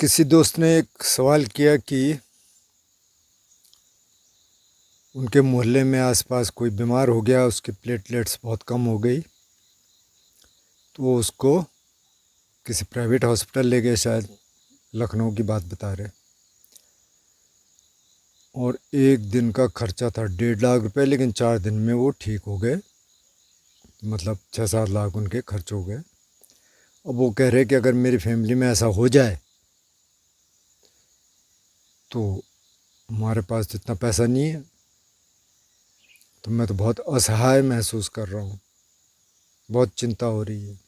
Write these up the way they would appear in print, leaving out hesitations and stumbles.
किसी दोस्त ने एक सवाल किया कि उनके मोहल्ले में आसपास कोई बीमार हो गया, उसके प्लेटलेट्स बहुत कम हो गई, तो वो उसको किसी प्राइवेट हॉस्पिटल ले गए, शायद लखनऊ की बात बता रहे। और एक दिन का खर्चा था 1.5 लाख रुपए, लेकिन 4 दिन में वो ठीक हो गए। मतलब 6-7 लाख उनके खर्च हो गए। अब वो कह रहे कि अगर मेरी फैमिली में ऐसा हो जाए तो हमारे पास तो इतना पैसा नहीं है, तो मैं तो बहुत असहाय महसूस कर रहा हूँ, बहुत चिंता हो रही है।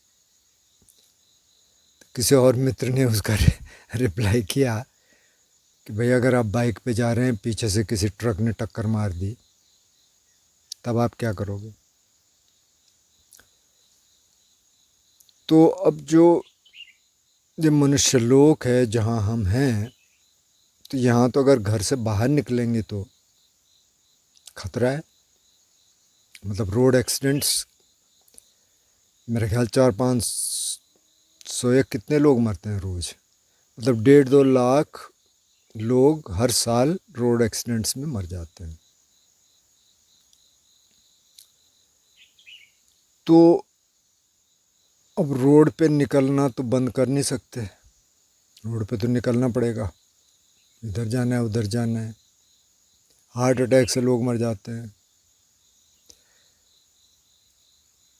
किसी और मित्र ने उसका रिप्लाई किया कि भाई, अगर आप बाइक पे जा रहे हैं, पीछे से किसी ट्रक ने टक्कर मार दी, तब आप क्या करोगे? तो अब जो ये मनुष्य लोक है जहाँ हम हैं, तो यहाँ तो अगर घर से बाहर निकलेंगे तो खतरा है। मतलब रोड एक्सीडेंट्स मेरे ख्याल 400-500 या कितने लोग मरते हैं रोज़। मतलब 1.5-2 लाख लोग हर साल रोड एक्सीडेंट्स में मर जाते हैं। तो अब रोड पे निकलना तो बंद कर नहीं सकते, रोड पे तो निकलना पड़ेगा। इधर जाना है, उधर जाना है। हार्ट अटैक से लोग मर जाते हैं,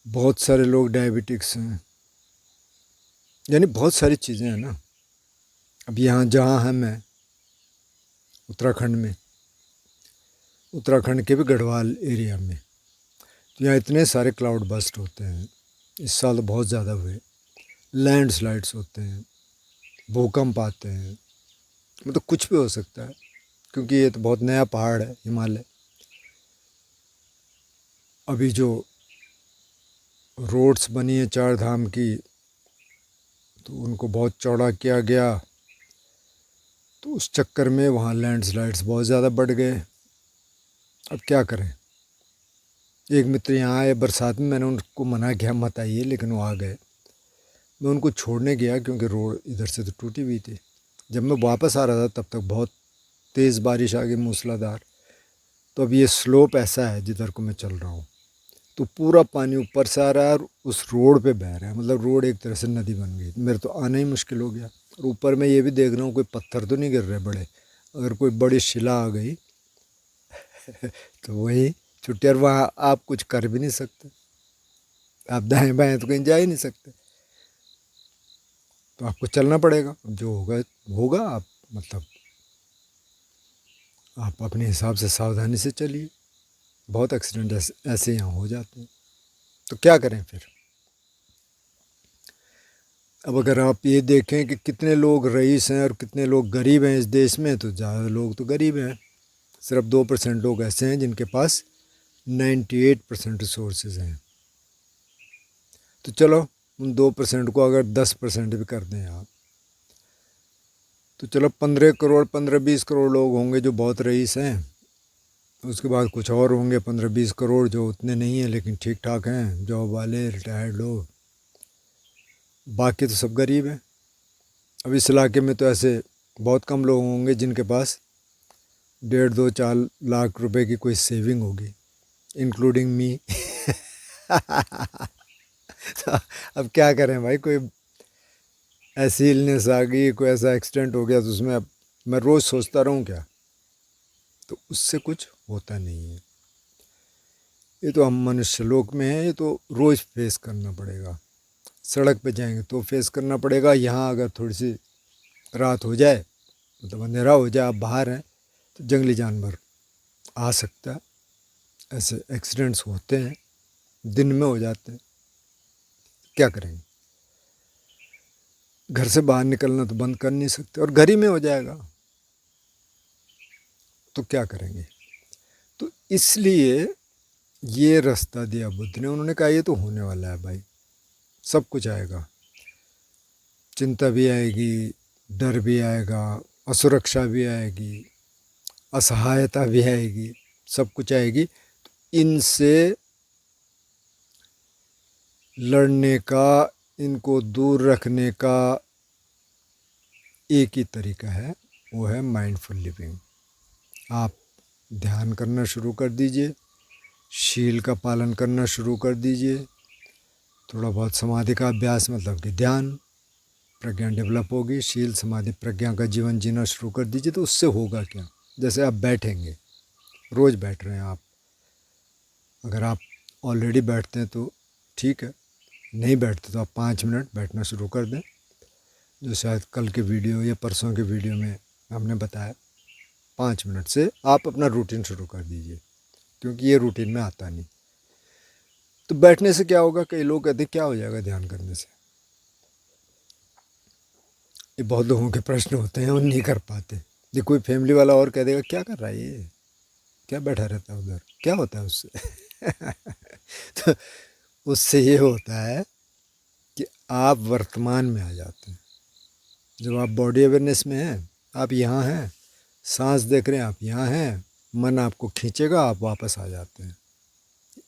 बहुत सारे लोग डायबिटिक्स हैं, यानी बहुत सारी चीज़ें हैं ना। अब यहाँ जहाँ है मैं, उत्तराखंड में, उत्तराखंड के भी गढ़वाल एरिया में, तो यहाँ इतने सारे क्लाउड बस्ट होते हैं। इस साल तो बहुत ज़्यादा हुए। लैंडस्लाइड्स होते हैं, भूकंप आते हैं, मतलब कुछ भी हो सकता है, क्योंकि ये तो बहुत नया पहाड़ है, हिमालय। अभी जो रोड्स बनी है 4 धाम की, तो उनको बहुत चौड़ा किया गया, तो उस चक्कर में वहाँ लैंडस्लाइड्स बहुत ज़्यादा बढ़ गए। अब क्या करें? एक मित्र यहाँ आए बरसात में, मैंने उनको मना किया मत आइए, लेकिन वो आ गए। मैं उनको छोड़ने गया क्योंकि रोड इधर से तो टूटी हुई थी। जब मैं वापस आ रहा था तब तक बहुत तेज़ बारिश आ गई, मूसलाधार। तो अब ये स्लोप ऐसा है जिधर को मैं चल रहा हूँ, तो पूरा पानी ऊपर से आ रहा है और उस रोड पे बह रहा है। मतलब रोड एक तरह से नदी बन गई, मेरे तो आना ही मुश्किल हो गया। और ऊपर मैं ये भी देख रहा हूँ कोई पत्थर तो नहीं गिर रहे बड़े, अगर कोई बड़ी शिला आ गई तो वही छुट्टी। और वहाँ आप कुछ कर भी नहीं सकते, आप दाएं बाएं तो कहीं जा ही नहीं सकते, तो आपको चलना पड़ेगा। जो होगा होगा, आप मतलब आप अपने हिसाब से सावधानी से चलिए। बहुत एक्सीडेंट ऐसे यहाँ हो जाते हैं, तो क्या करें फिर? अब अगर आप ये देखें कि कितने लोग रईस हैं और कितने लोग गरीब हैं इस देश में, तो ज़्यादा लोग तो गरीब हैं। सिर्फ 2% लोग ऐसे हैं जिनके पास 98% रिसोर्सेज हैं। तो चलो, उन 2% को अगर 10% भी कर दें आप, तो चलो 15 करोड़, 15-20 करोड़ लोग होंगे जो बहुत रईस हैं। उसके बाद कुछ और होंगे 15-20 करोड़ जो उतने नहीं हैं लेकिन ठीक ठाक हैं, जॉब वाले, रिटायर्ड लोग। बाकी तो सब गरीब हैं। अब इस इलाके में तो ऐसे बहुत कम लोग होंगे जिनके पास 1.5-2-4 लाख रुपए की कोई सेविंग होगी, इंक्लूडिंग मी। अब क्या करें भाई? कोई ऐसी इलनेस आ गई, कोई ऐसा एक्सीडेंट हो गया, तो उसमें अब मैं रोज़ सोचता रहूँ क्या? तो उससे कुछ होता नहीं है। ये तो हम मनुष्य लोक में हैं, ये तो रोज़ फेस करना पड़ेगा। सड़क पे जाएंगे तो फेस करना पड़ेगा। यहाँ अगर थोड़ी सी रात हो जाए, मतलब अंधेरा हो जाए, आप बाहर हैं, तो जंगली जानवर आ सकता है। ऐसे एक्सीडेंट्स होते हैं, दिन में हो जाते हैं। क्या करेंगे? घर से बाहर निकलना तो बंद कर नहीं सकते, और घर ही में हो जाएगा तो क्या करेंगे? तो इसलिए ये रास्ता दिया बुद्ध ने। उन्होंने कहा ये तो होने वाला है भाई, सब कुछ आएगा। चिंता भी आएगी, डर भी आएगा, असुरक्षा भी आएगी, असहायता भी आएगी, सब कुछ आएगी। इनसे लड़ने का, इनको दूर रखने का एक ही तरीका है, वो है माइंडफुल लिविंग। आप ध्यान करना शुरू कर दीजिए, शील का पालन करना शुरू कर दीजिए, थोड़ा बहुत समाधि का अभ्यास मतलब कि ध्यान, प्रज्ञा डेवलप होगी, शील समाधि प्रज्ञा का जीवन जीना शुरू कर दीजिए। तो उससे होगा क्या, जैसे आप बैठेंगे, रोज़ बैठ रहे हैं आप, अगर आप ऑलरेडी बैठते हैं तो ठीक है, नहीं बैठते तो आप 5 मिनट बैठना शुरू कर दें, जो शायद कल के वीडियो या परसों के वीडियो में हमने बताया। 5 मिनट से आप अपना रूटीन शुरू कर दीजिए, क्योंकि ये रूटीन में आता नहीं। तो बैठने से क्या होगा, कई लोग कहते हैं क्या हो जाएगा ध्यान करने से। ये बहुत लोगों के प्रश्न होते हैं और नहीं कर पाते। ये कोई फैमिली वाला और कह देगा क्या कर रहा है ये, क्या बैठा रहता है उधर, क्या होता है उससे तो उससे ये होता है कि आप वर्तमान में आ जाते हैं। जब आप बॉडी अवेयरनेस में हैं, आप यहाँ हैं, सांस देख रहे हैं, आप यहाँ हैं, मन आपको खींचेगा, आप वापस आ जाते हैं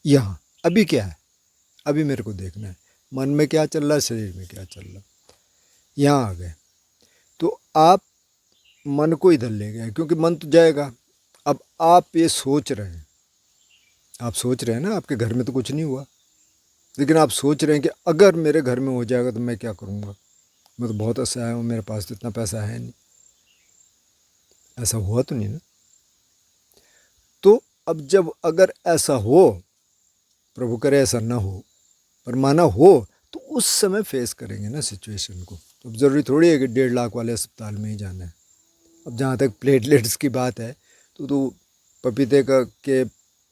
यहाँ। अभी क्या है, अभी मेरे को देखना है, मन में क्या चल रहा है, शरीर में क्या चल रहा है, यहाँ आ गए। तो आप मन को इधर ले गए, क्योंकि मन तो जाएगा। अब आप ये सोच रहे हैं, आप सोच रहे हैं ना, आपके घर में तो कुछ नहीं हुआ, लेकिन आप सोच रहे हैं कि अगर मेरे घर में हो जाएगा तो मैं क्या करूँगा, मैं तो बहुत असहाय हूँ, मेरे पास तो इतना पैसा है नहीं। ऐसा हुआ तो नहीं ना। तो अब जब अगर ऐसा हो, प्रभु करे ऐसा ना हो, पर माना हो, तो उस समय फेस करेंगे ना सिचुएशन को। तो अब ज़रूरी थोड़ी है कि 1.5 लाख वाले अस्पताल में ही जाना है। अब जहाँ तक प्लेटलेट्स की बात है, तो पपीते का के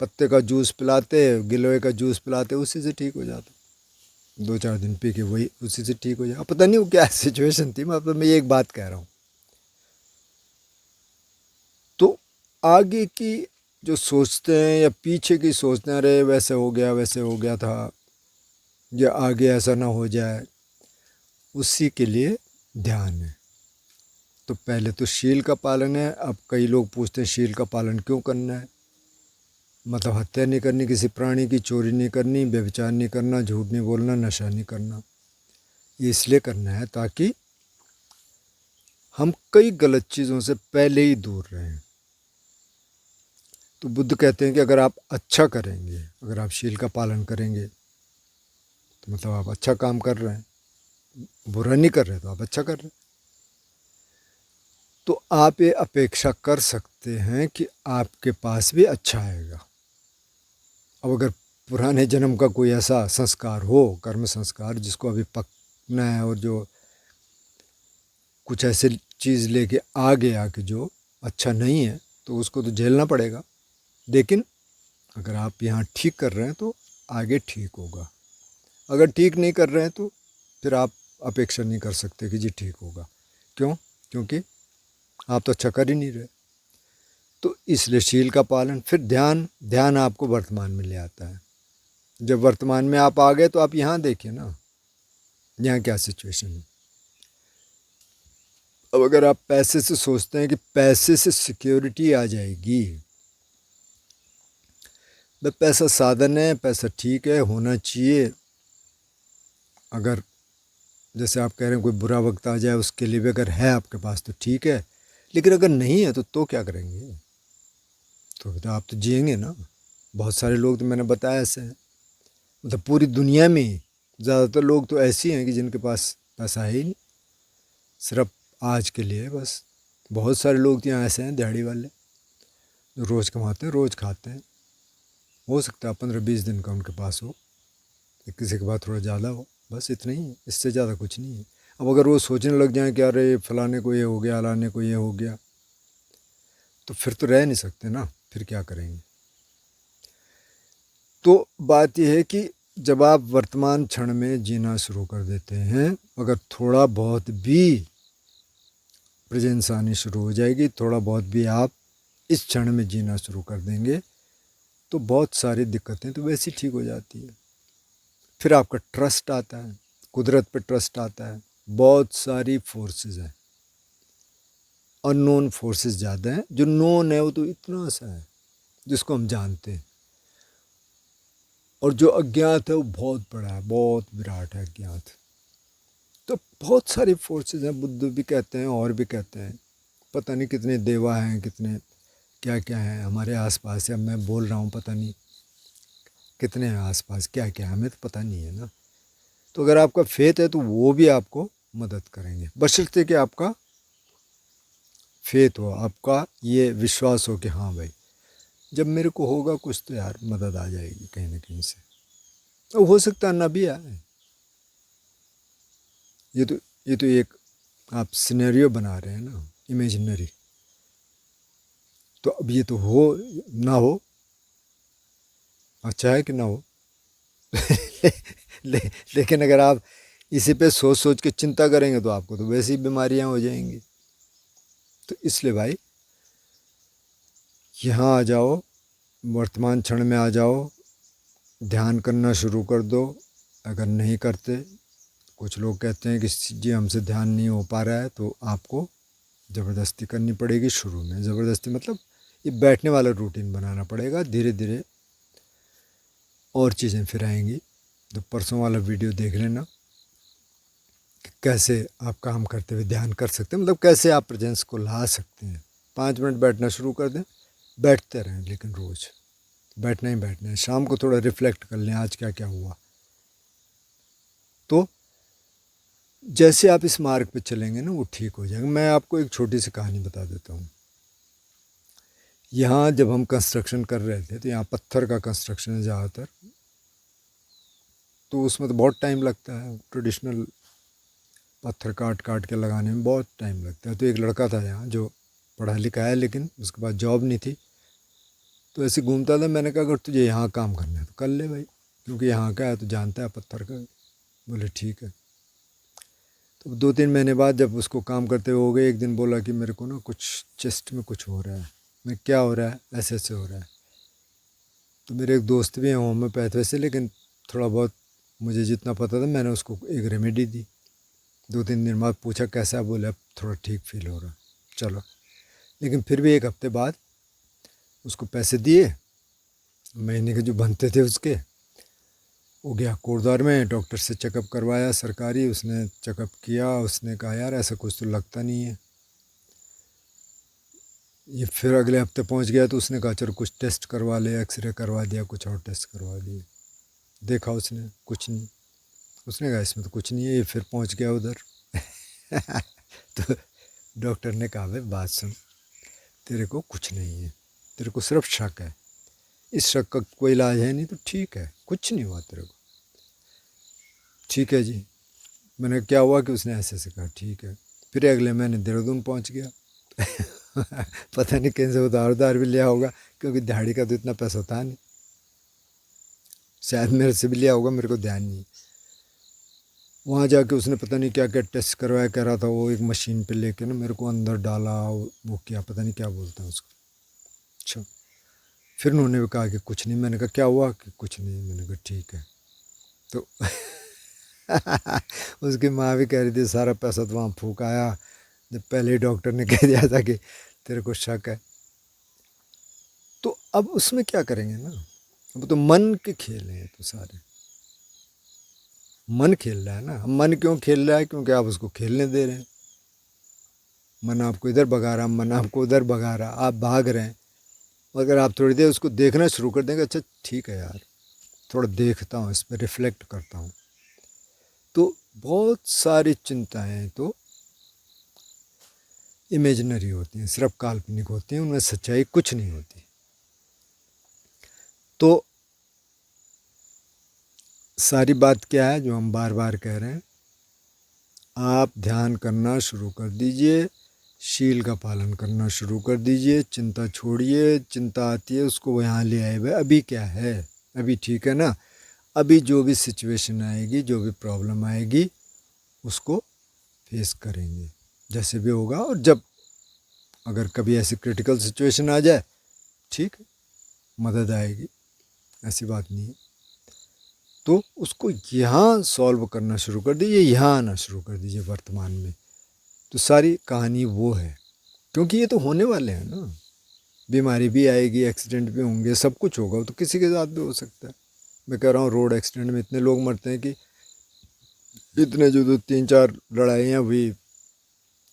पत्ते का जूस पिलाते, गिलोय का जूस पिलाते, उसी से ठीक हो जाता। 2-4 दिन पी के वही उसी से ठीक हो जाए। अब पता नहीं वो क्या सिचुएशन थी, मतलब मैं ये एक बात कह रहा हूँ। तो आगे की जो सोचते हैं या पीछे की सोचते हैं, अरे वैसे हो गया था, या आगे ऐसा ना हो जाए, उसी के लिए ध्यान है। तो पहले तो शील का पालन है। अब कई लोग पूछते हैं शील का पालन क्यों करना है, मतलब हत्या नहीं करनी किसी प्राणी की, चोरी नहीं करनी, व्यभिचार नहीं करना, झूठ नहीं बोलना, नशा नहीं करना। ये इसलिए करना है ताकि हम कई गलत चीज़ों से पहले ही दूर रहें। तो बुद्ध कहते हैं कि अगर आप अच्छा करेंगे, अगर आप शील का पालन करेंगे, तो मतलब आप अच्छा काम कर रहे हैं, बुरा नहीं कर रहे तो आप अच्छा कर रहे हैं। तो आप ये अपेक्षा कर सकते हैं कि आपके पास भी अच्छा आएगा। अब अगर पुराने जन्म का कोई ऐसा संस्कार हो, कर्म संस्कार, जिसको अभी पकना है, और जो कुछ ऐसे चीज़ लेके आ गया कि जो अच्छा नहीं है, तो उसको तो झेलना पड़ेगा। लेकिन अगर आप यहाँ ठीक कर रहे हैं तो आगे ठीक होगा। अगर ठीक नहीं कर रहे हैं तो फिर आप अपेक्षा नहीं कर सकते कि जी ठीक होगा। क्यों? क्योंकि आप तो अच्छा कर ही नहीं रहे। तो इसलिए शील का पालन, फिर ध्यान आपको वर्तमान में ले आता है। जब वर्तमान में आप आ गए तो आप यहाँ देखिए ना, यहाँ क्या सिचुएशन है। अब अगर आप पैसे से सोचते हैं कि पैसे से सिक्योरिटी आ जाएगी, भाई पैसा साधन है, पैसा ठीक है, होना चाहिए। अगर जैसे आप कह रहे हैं कोई बुरा वक्त आ जाए उसके लिए भी अगर है आपके पास तो ठीक है, लेकिन अगर नहीं है तो क्या करेंगे? तो आप तो जिएंगे ना। बहुत सारे लोग तो मैंने बताया ऐसे हैं, मतलब पूरी दुनिया में ज़्यादातर लोग तो ऐसे हैं कि जिनके पास पैसा है ही नहीं, सिर्फ आज के लिए बस। बहुत सारे लोग तो यहाँ ऐसे हैं दिहाड़ी वाले, जो रोज़ कमाते हैं, रोज़ खाते हैं। हो सकता है 15-20 दिन का उनके पास हो, किसी के पास थोड़ा ज़्यादा हो, बस इतना ही है, इससे ज़्यादा कुछ नहीं है। अब अगर वो सोचने लग जाएं कि अरे फलाने को ये हो गया, अलाने को ये हो गया, तो फिर तो रह नहीं सकते ना, फिर क्या करेंगे? तो बात यह है कि जब आप वर्तमान क्षण में जीना शुरू कर देते हैं, अगर थोड़ा बहुत भी प्रेजेंस आनी शुरू हो जाएगी, थोड़ा बहुत भी आप इस क्षण में जीना शुरू कर देंगे, तो बहुत सारी दिक्कतें तो वैसे ही ठीक हो जाती है। फिर आपका ट्रस्ट आता है, कुदरत पे ट्रस्ट आता है। बहुत सारी फोर्सेस हैं, अननोन फोर्सेस ज़्यादा हैं, जो नोन है वो तो इतना सा है जिसको हम जानते हैं, और जो अज्ञात है वो बहुत बड़ा है, बहुत विराट है अज्ञात। तो बहुत सारी फोर्सेस हैं, बुद्ध भी कहते हैं और भी कहते हैं, पता नहीं कितने देवा हैं, कितने क्या क्या हैं हमारे आसपास। अब मैं बोल रहा हूँ पता नहीं कितने हैं आसपास, क्या क्या हमें तो पता नहीं है ना। तो अगर आपका फेथ है तो वो भी आपको मदद करेंगे, बशर्ते कि आपका फेथ हो, आपका ये विश्वास हो कि हाँ भाई जब मेरे को होगा कुछ तो यार मदद आ जाएगी कहीं ना कहीं से। तो हो सकता है ना भी आए। ये तो एक आप सिनेरियो बना रहे हैं ना, इमेजिनरी। तो अब ये तो हो ना हो, अच्छा है कि ना हो। ले, लेकिन अगर आप इसी पे सोच सोच के चिंता करेंगे तो आपको तो वैसी बीमारियां हो जाएंगी। तो इसलिए भाई यहाँ आ जाओ, वर्तमान क्षण में आ जाओ, ध्यान करना शुरू कर दो। अगर नहीं करते, कुछ लोग कहते हैं कि जी हमसे ध्यान नहीं हो पा रहा है, तो आपको ज़बरदस्ती करनी पड़ेगी। शुरू में ज़बरदस्ती मतलब ये बैठने वाला रूटीन बनाना पड़ेगा, धीरे धीरे और चीज़ें फिर आएंगी। तो परसों वाला वीडियो देख लेना कि कैसे आप काम करते हुए ध्यान कर सकते हैं, मतलब कैसे आप प्रेजेंस को ला सकते हैं। 5 मिनट बैठना शुरू कर दें, बैठते रहें, लेकिन रोज़ बैठना ही बैठना है। शाम को थोड़ा रिफ्लेक्ट कर लें आज क्या क्या हुआ। तो जैसे आप इस मार्ग पे चलेंगे ना वो ठीक हो जाएगा। मैं आपको एक छोटी सी कहानी बता देता हूँ। यहाँ जब हम कंस्ट्रक्शन कर रहे थे तो यहाँ पत्थर का कंस्ट्रक्शन है ज़्यादातर, तो उसमें तो बहुत टाइम लगता है। ट्रेडिशनल पत्थर काट काट के लगाने में बहुत टाइम लगता है। तो एक लड़का था यहाँ जो पढ़ा लिखा है, लेकिन उसके पास जॉब नहीं थी, तो ऐसे घूमता था। मैंने कहा अगर तुझे यहाँ काम करना है तो कर ले भाई, क्योंकि यहाँ का है तो जानता है पत्थर का। बोले ठीक है। तो 2-3 महीने बाद जब उसको काम करते हुए हो गए, एक दिन बोला कि मेरे को ना कुछ चेस्ट में कुछ हो रहा है। मैं क्या हो रहा है? ऐसे ऐसे हो रहा है। तो मेरे एक दोस्त भी हैं होम्योपैथ वैसे, लेकिन थोड़ा बहुत मुझे जितना पता था मैंने उसको एक रेमेडी दी। 2-3 दिन बाद पूछा कैसा है, बोले अब थोड़ा ठीक फील हो रहा। चलो, लेकिन फिर भी 1 हफ्ते बाद उसको पैसे दिए, महीने के जो बनते थे उसके। वो गया कोटद्वार में, डॉक्टर से चेकअप करवाया सरकारी। उसने चेकअप किया, उसने कहा यार ऐसा कुछ तो लगता नहीं है। ये फिर अगले हफ्ते पहुंच गया तो उसने कहा चलो कुछ टेस्ट करवा ले, एक्सरे करवा दिया, कुछ और टेस्ट करवा दिए। देखा उसने, कुछ नहीं। उसने कहा इसमें तो कुछ नहीं है। ये फिर पहुंच गया उधर। तो डॉक्टर ने कहा भाई बात सुन, तेरे को कुछ नहीं है, तेरे को सिर्फ शक है। इस शक का कोई इलाज है नहीं, तो ठीक है, कुछ नहीं हुआ तेरे को। ठीक है जी। मैंने क्या हुआ कि उसने ऐसे ऐसे कहा ठीक है। फिर अगले महीने देहरादून पहुंच गया। पता नहीं कहीं से उधार उधार भी लिया होगा, क्योंकि दिहाड़ी का तो इतना पैसा था नहीं। शायद मेरे से भी लिया होगा, मेरे को ध्यान नहीं। वहाँ जाके उसने पता नहीं क्या क्या टेस्ट करवाया, कह रहा था वो एक मशीन पे लेके ना मेरे को अंदर डाला, वो क्या पता नहीं क्या बोलते हैं उसको। अच्छा, फिर उन्होंने भी कहा कि कुछ नहीं। मैंने कहा क्या हुआ? कि कुछ नहीं। मैंने कहा ठीक है। तो उसकी माँ भी कह रही थी सारा पैसा तो वहाँ फूक आया, जब पहले ही डॉक्टर ने कह दिया था कि तेरे को शक है। तो अब उसमें क्या करेंगे ना, अब तो मन के खेल हैं तो सारे। मन खेल रहा है ना। मन क्यों खेल रहा है? क्योंकि आप उसको खेलने दे रहे हैं। मन आपको इधर भगा रहा, मन आपको उधर भगा रहा, आप भाग रहे हैं। अगर आप थोड़ी देर उसको देखना शुरू कर देंगे, अच्छा ठीक है यार थोड़ा देखता हूँ, इस पर रिफ्लेक्ट करता हूँ, तो बहुत सारी चिंताएं तो इमेजिनरी होती हैं, सिर्फ काल्पनिक होती हैं, उनमें सच्चाई कुछ नहीं होती। तो सारी बात क्या है जो हम बार बार कह रहे हैं, आप ध्यान करना शुरू कर दीजिए, शील का पालन करना शुरू कर दीजिए, चिंता छोड़िए। चिंता आती है उसको यहाँ ले आए, भाई अभी क्या है, अभी ठीक है ना। अभी जो भी सिचुएशन आएगी, जो भी प्रॉब्लम आएगी, उसको फेस करेंगे जैसे भी होगा। और जब अगर कभी ऐसी क्रिटिकल सिचुएशन आ जाए, ठीक है, मदद आएगी, ऐसी बात नहीं है। तो उसको यहाँ सॉल्व करना शुरू कर दीजिए, यहाँ आना शुरू कर दीजिए वर्तमान में। तो सारी कहानी वो है, क्योंकि ये तो होने वाले हैं ना। बीमारी भी आएगी, एक्सीडेंट भी होंगे, सब कुछ होगा, तो किसी के साथ भी हो सकता है। मैं कह रहा हूँ रोड एक्सीडेंट में इतने लोग मरते हैं कि इतने जो 2-3-4 लड़ाइयाँ हुई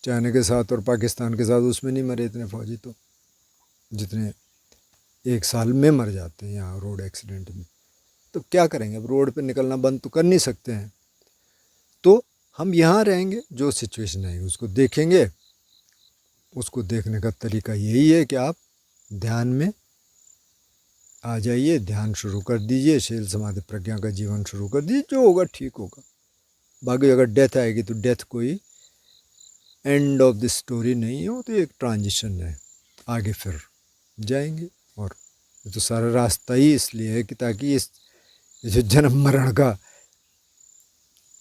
चाइना के साथ और पाकिस्तान के साथ, उसमें नहीं मरे इतने फौजी तो जितने एक साल में मर जाते हैं यहाँ रोड एक्सीडेंट में। तो क्या करेंगे, अब रोड पे निकलना बंद तो कर नहीं सकते हैं, तो हम यहाँ रहेंगे, जो सिचुएशन है उसको देखेंगे। उसको देखने का तरीका यही है कि आप ध्यान में आ जाइए, ध्यान शुरू कर दीजिए, शील समाधि प्रज्ञा का जीवन शुरू कर दीजिए, जो होगा ठीक होगा। बाकी अगर डेथ आएगी तो डेथ कोई एंड ऑफ द स्टोरी नहीं है, वो तो एक ट्रांजिशन है, आगे फिर जाएंगे। और ये तो सारा रास्ता ही इसलिए है कि ताकि इस जो जन्म मरण का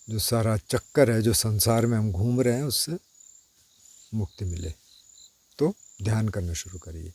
जो सारा चक्कर है, जो संसार में हम घूम रहे हैं, उससे मुक्ति मिले। तो ध्यान करना शुरू करिए।